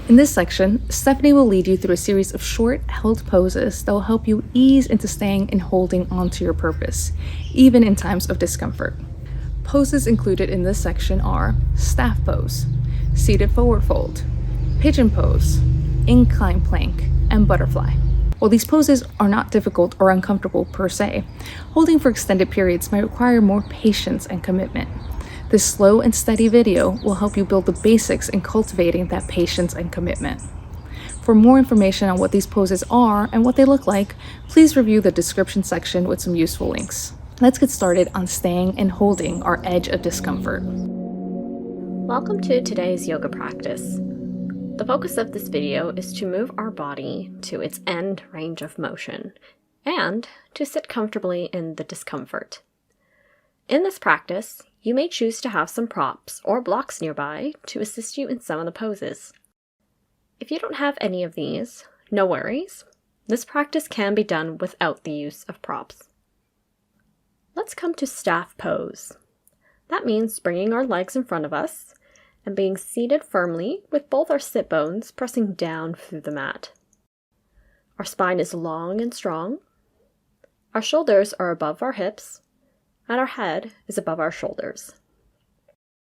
In this section, Stephanie will lead you through a series of short, held poses that will help you ease into staying and holding onto your purpose, even in times of discomfort. Poses included in this section are staff pose, seated forward fold, pigeon pose, incline plank, and butterfly. While these poses are not difficult or uncomfortable per se, holding for extended periods might require more patience and commitment. This slow and steady video will help you build the basics in cultivating that patience and commitment. For more information on what these poses are and what they look like, please review the description section with some useful links. Let's get started on staying and holding our edge of discomfort. Welcome to today's yoga practice. The focus of this video is to move our body to its end range of motion and to sit comfortably in the discomfort. In this practice, you may choose to have some props or blocks nearby to assist you in some of the poses. If you don't have any of these, no worries. This practice can be done without the use of props. Let's come to staff pose. That means bringing our legs in front of us and being seated firmly with both our sit bones pressing down through the mat. Our spine is long and strong. Our shoulders are above our hips, and our head is above our shoulders.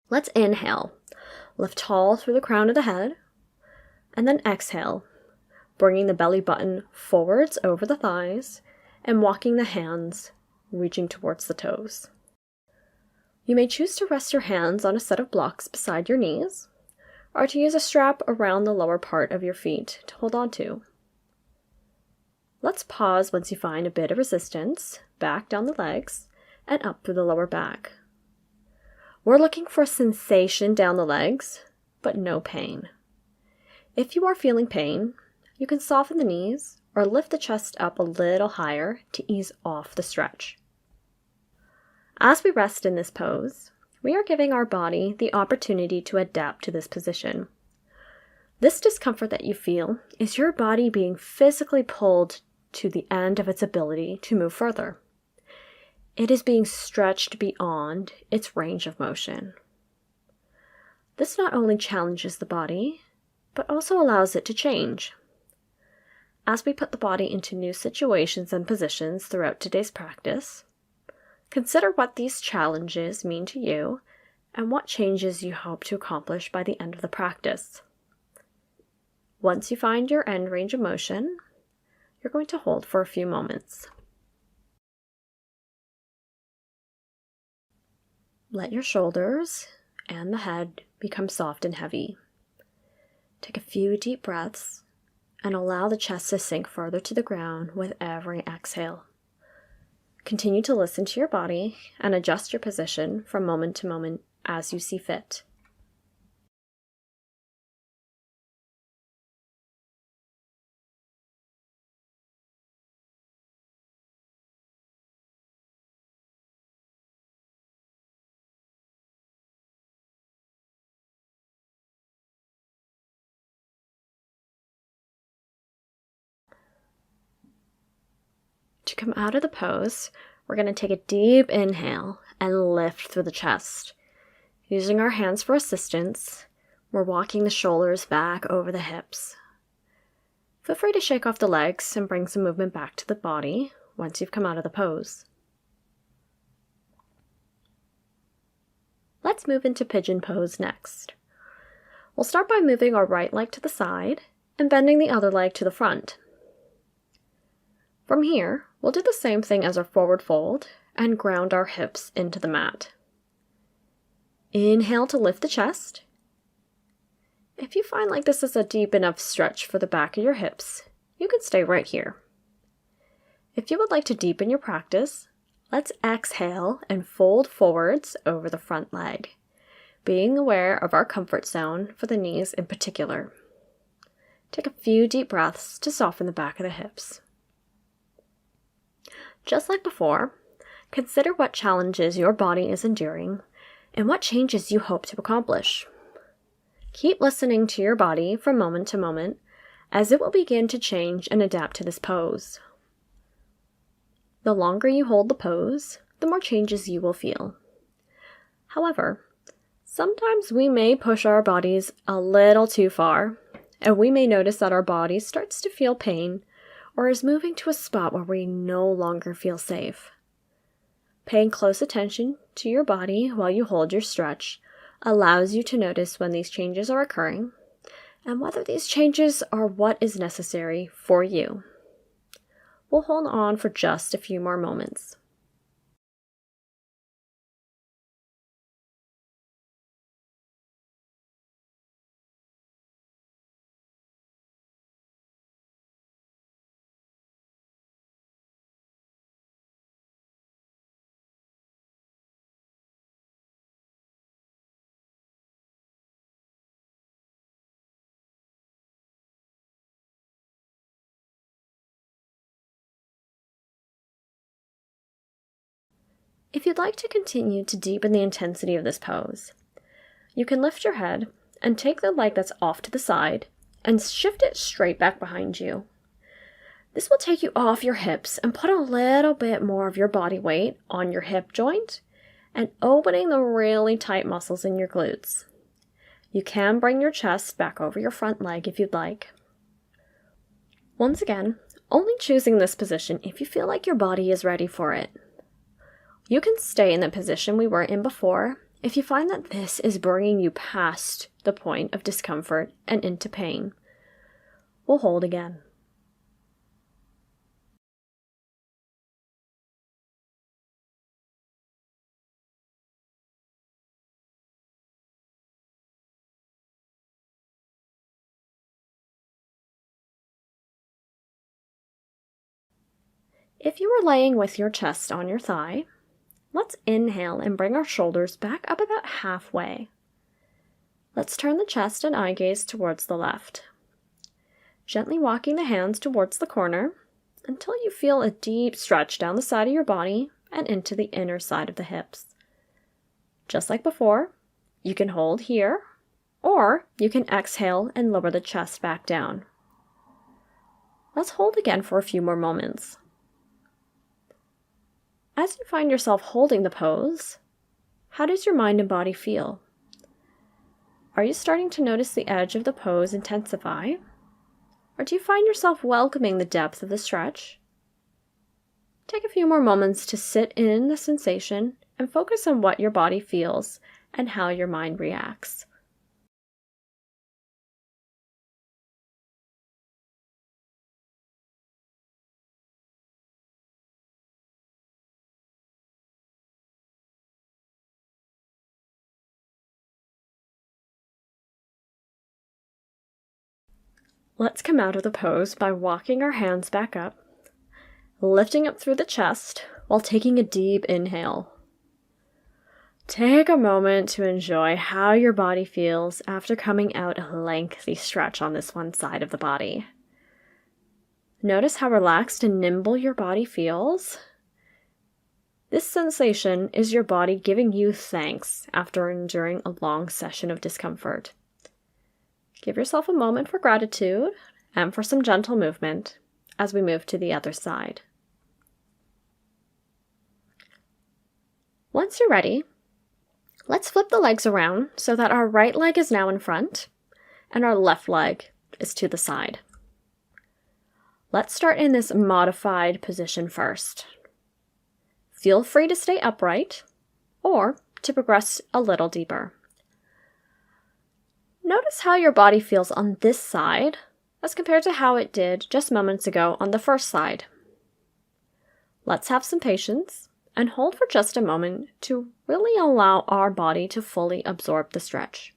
Let's inhale, lift tall through the crown of the head, and then exhale, bringing the belly button forwards over the thighs and walking the hands, reaching towards the toes. You may choose to rest your hands on a set of blocks beside your knees, or to use a strap around the lower part of your feet to hold on to. Let's pause once you find a bit of resistance, back down the legs, and up through the lower back. We're looking for a sensation down the legs, but no pain. If you are feeling pain, you can soften the knees or lift the chest up a little higher to ease off the stretch. As we rest in this pose, we are giving our body the opportunity to adapt to this position. This discomfort that you feel is your body being physically pulled to the end of its ability to move further. It is being stretched beyond its range of motion. This not only challenges the body, but also allows it to change. As we put the body into new situations and positions throughout today's practice, consider what these challenges mean to you and what changes you hope to accomplish by the end of the practice. Once you find your end range of motion, you're going to hold for a few moments. Let your shoulders and the head become soft and heavy. Take a few deep breaths and allow the chest to sink further to the ground with every exhale. Continue to listen to your body and adjust your position from moment to moment as you see fit. To come out of the pose, we're going to take a deep inhale and lift through the chest. Using our hands for assistance, we're walking the shoulders back over the hips. Feel free to shake off the legs and bring some movement back to the body once you've come out of the pose. Let's move into pigeon pose next. We'll start by moving our right leg to the side and bending the other leg to the front. From here, we'll do the same thing as our forward fold and ground our hips into the mat. Inhale to lift the chest. If you find like this is a deep enough stretch for the back of your hips, you can stay right here. If you would like to deepen your practice, let's exhale and fold forwards over the front leg, being aware of our comfort zone for the knees in particular. Take a few deep breaths to soften the back of the hips. Just like before, consider what challenges your body is enduring and what changes you hope to accomplish. Keep listening to your body from moment to moment as it will begin to change and adapt to this pose. The longer you hold the pose, the more changes you will feel. However, sometimes we may push our bodies a little too far and we may notice that our body starts to feel pain or is moving to a spot where we no longer feel safe. Paying close attention to your body while you hold your stretch allows you to notice when these changes are occurring and whether these changes are what is necessary for you. We'll hold on for just a few more moments. If you'd like to continue to deepen the intensity of this pose, you can lift your head and take the leg that's off to the side and shift it straight back behind you. This will take you off your hips and put a little bit more of your body weight on your hip joint and opening the really tight muscles in your glutes. You can bring your chest back over your front leg if you'd like. Once again, only choosing this position if you feel like your body is ready for it. You can stay in the position we were in before if you find that this is bringing you past the point of discomfort and into pain. We'll hold again. If you are laying with your chest on your thigh, let's inhale and bring our shoulders back up about halfway. Let's turn the chest and eye gaze towards the left. Gently walking the hands towards the corner until you feel a deep stretch down the side of your body and into the inner side of the hips. Just like before, you can hold here, or you can exhale and lower the chest back down. Let's hold again for a few more moments. As you find yourself holding the pose, how does your mind and body feel? Are you starting to notice the edge of the pose intensify? Or do you find yourself welcoming the depth of the stretch? Take a few more moments to sit in the sensation and focus on what your body feels and how your mind reacts. Let's come out of the pose by walking our hands back up, lifting up through the chest while taking a deep inhale. Take a moment to enjoy how your body feels after coming out a lengthy stretch on this one side of the body. Notice how relaxed and nimble your body feels. This sensation is your body giving you thanks after enduring a long session of discomfort. Give yourself a moment for gratitude and for some gentle movement as we move to the other side. Once you're ready, let's flip the legs around so that our right leg is now in front and our left leg is to the side. Let's start in this modified position first. Feel free to stay upright or to progress a little deeper. Notice how your body feels on this side as compared to how it did just moments ago on the first side. Let's have some patience and hold for just a moment to really allow our body to fully absorb the stretch.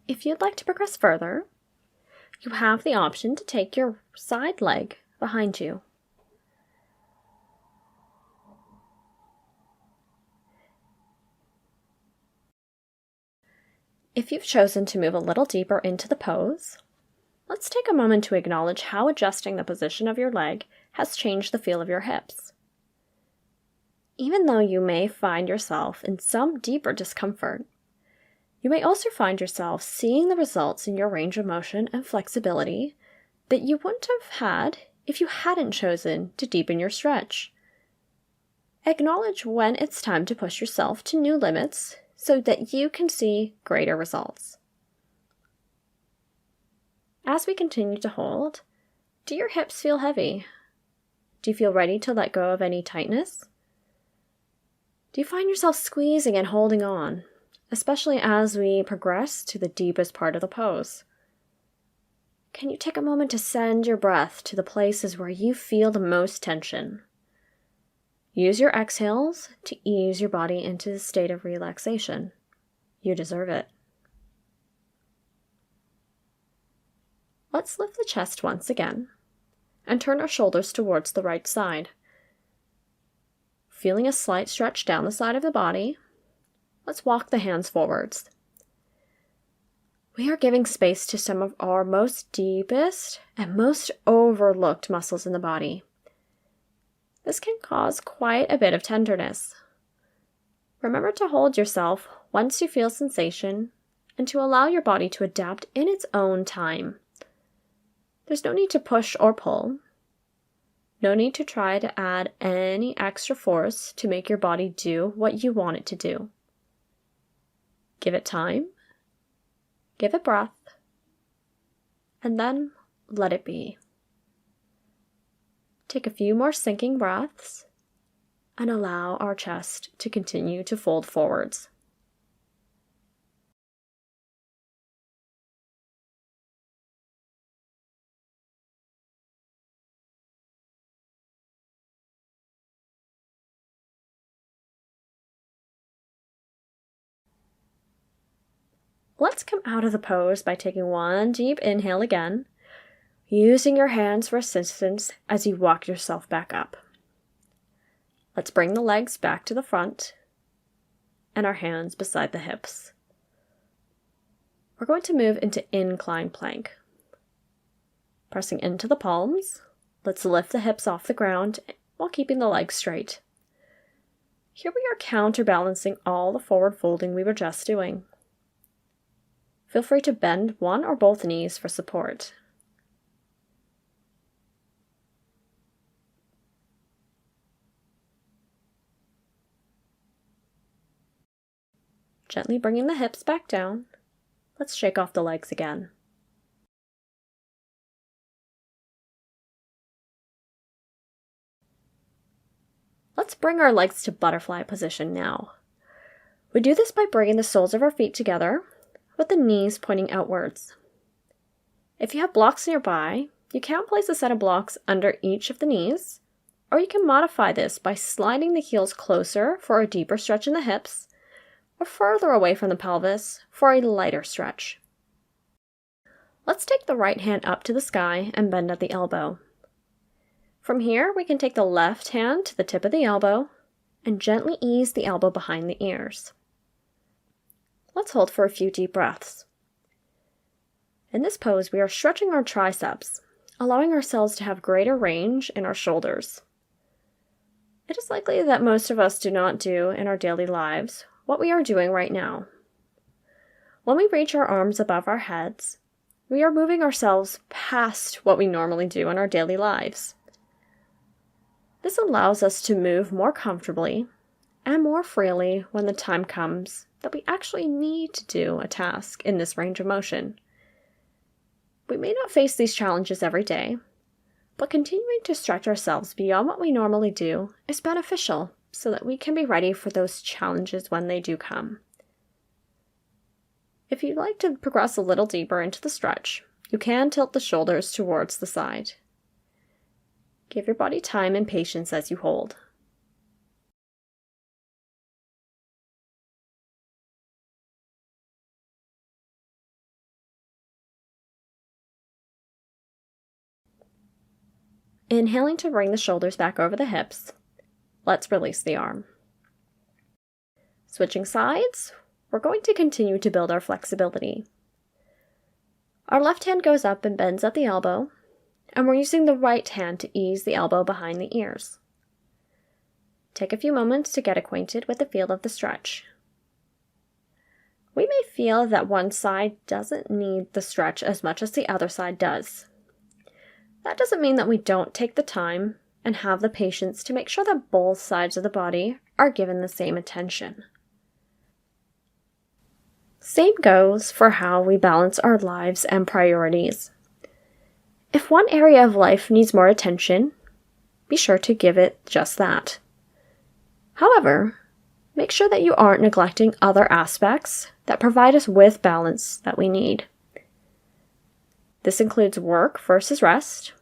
If you'd like to progress further, you have the option to take your side leg behind you. If you've chosen to move a little deeper into the pose, let's take a moment to acknowledge how adjusting the position of your leg has changed the feel of your hips. Even though you may find yourself in some deeper discomfort, you may also find yourself seeing the results in your range of motion and flexibility that you wouldn't have had if you hadn't chosen to deepen your stretch. Acknowledge when it's time to push yourself to new limits so that you can see greater results. As we continue to hold, do your hips feel heavy? Do you feel ready to let go of any tightness? Do you find yourself squeezing and holding on, especially as we progress to the deepest part of the pose? Can you take a moment to send your breath to the places where you feel the most tension? Use your exhales to ease your body into a state of relaxation. You deserve it. Let's lift the chest once again and turn our shoulders towards the right side. Feeling a slight stretch down the side of the body, let's walk the hands forwards. We are giving space to some of our most deepest and most overlooked muscles in the body. This can cause quite a bit of tenderness. Remember to hold yourself once you feel sensation and to allow your body to adapt in its own time. There's no need to push or pull. No need to try to add any extra force to make your body do what you want it to do. Give it time, give it breath, and then let it be. Take a few more sinking breaths and allow our chest to continue to fold forwards. Let's come out of the pose by taking one deep inhale again, using your hands for assistance as you walk yourself back up. Let's bring the legs back to the front and our hands beside the hips. We're going to move into incline plank. Pressing into the palms, let's lift the hips off the ground while keeping the legs straight. Here we are counterbalancing all the forward folding we were just doing. Feel free to bend one or both knees for support. Gently bringing the hips back down, let's shake off the legs again. Let's bring our legs to butterfly position now. We do this by bringing the soles of our feet together, with the knees pointing outwards. If you have blocks nearby, you can place a set of blocks under each of the knees, or you can modify this by sliding the heels closer for a deeper stretch in the hips, or further away from the pelvis for a lighter stretch. Let's take the right hand up to the sky and bend at the elbow. From here, we can take the left hand to the tip of the elbow and gently ease the elbow behind the ears. Let's hold for a few deep breaths. In this pose, we are stretching our triceps, allowing ourselves to have greater range in our shoulders. It is likely that most of us do not do in our daily lives what we are doing right now. When we reach our arms above our heads, we are moving ourselves past what we normally do in our daily lives. This allows us to move more comfortably and more freely when the time comes that we actually need to do a task in this range of motion. We may not face these challenges every day, but continuing to stretch ourselves beyond what we normally do is beneficial so that we can be ready for those challenges when they do come. If you'd like to progress a little deeper into the stretch, you can tilt the shoulders towards the side. Give your body time and patience as you hold. Inhaling to bring the shoulders back over the hips. Let's release the arm. Switching sides, we're going to continue to build our flexibility. Our left hand goes up and bends at the elbow, and we're using the right hand to ease the elbow behind the ears. Take a few moments to get acquainted with the feel of the stretch. We may feel that one side doesn't need the stretch as much as the other side does. That doesn't mean that we don't take the time and have the patience to make sure that both sides of the body are given the same attention. Same goes for how we balance our lives and priorities. If one area of life needs more attention, be sure to give it just that. However, make sure that you aren't neglecting other aspects that provide us with balance that we need. This includes work versus rest,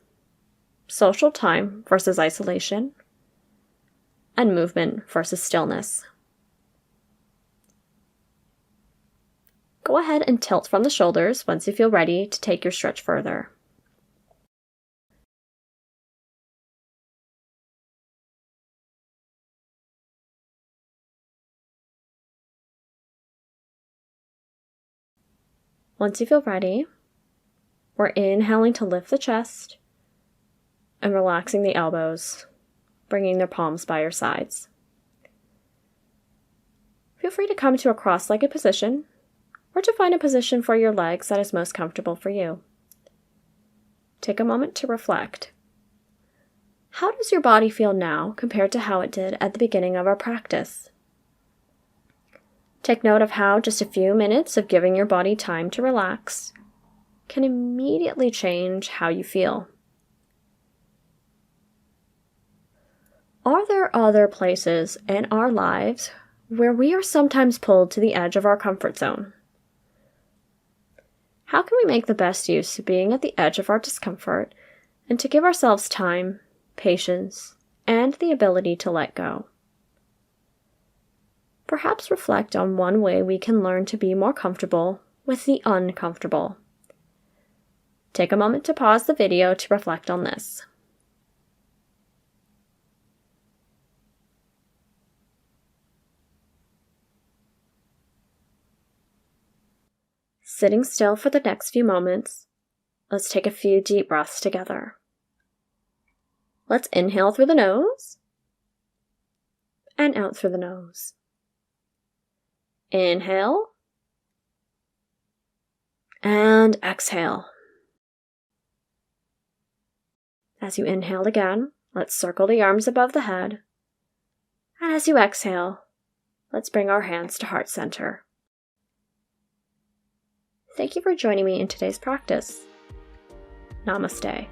social time versus isolation, and movement versus stillness. Go ahead and tilt from the shoulders once you feel ready to take your stretch further. Once you feel ready, we're inhaling to lift the chest and relaxing the elbows, bringing the palms by your sides. Feel free to come to a cross-legged position or to find a position for your legs that is most comfortable for you. Take a moment to reflect. How does your body feel now compared to how it did at the beginning of our practice? Take note of how just a few minutes of giving your body time to relax can immediately change how you feel. Are there other places in our lives where we are sometimes pulled to the edge of our comfort zone? How can we make the best use of being at the edge of our discomfort and to give ourselves time, patience, and the ability to let go? Perhaps reflect on one way we can learn to be more comfortable with the uncomfortable. Take a moment to pause the video to reflect on this. Sitting still for the next few moments, let's take a few deep breaths together. Let's inhale through the nose and out through the nose. Inhale and exhale. As you inhale again, let's circle the arms above the head. And as you exhale, let's bring our hands to heart center. Thank you for joining me in today's practice. Namaste.